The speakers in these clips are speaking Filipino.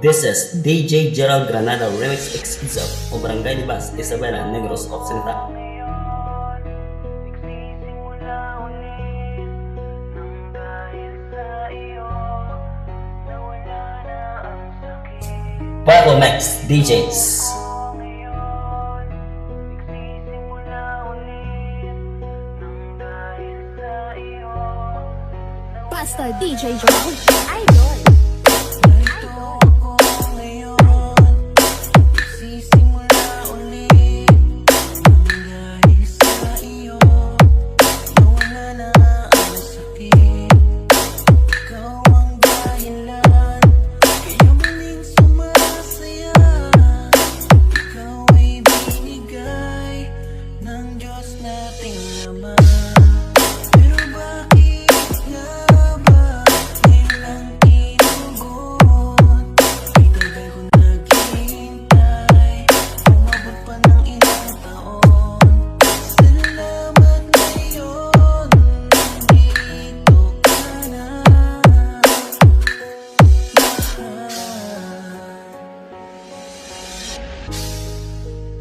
This is DJ Gerald Granada Remix exclusive o Barangay Libas, Isabela, Negros Occidental. Bible Max DJs. Pastor DJ Gerald Idol.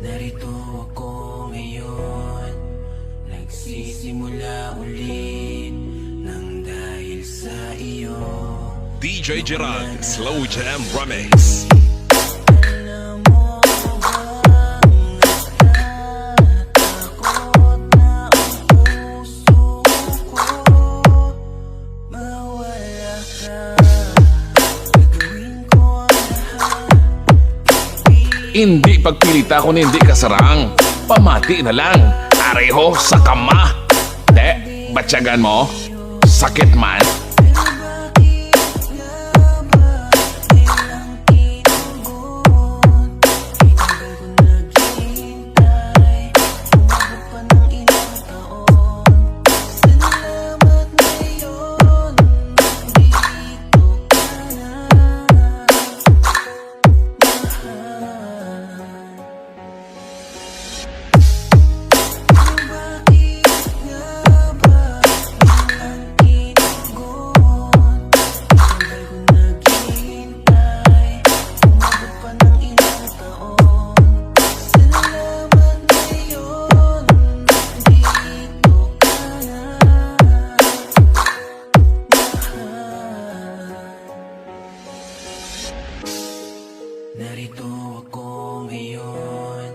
Narito ako ngayon, nagsisimula ulit nang dahil sa iyo. DJ Gerald Slow Jam Remix. Alam mo bang natatakot na ang puso ko mawala ka. Gagawin ko ang lahat. Hindi pagpilita kung hindi kasarang. Pamati na lang. Areho sa kama. De, batyagan mo? Sakit man. Narito ako ngayon,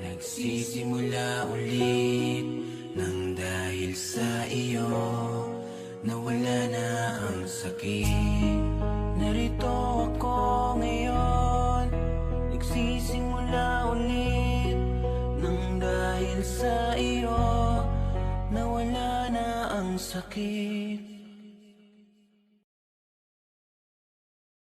nagsisimula ulit nang dahil sa iyo nawala na ang sakit. Narito ako ngayon, nagsisimula ulit nang dahil sa iyo nawala na ang sakit.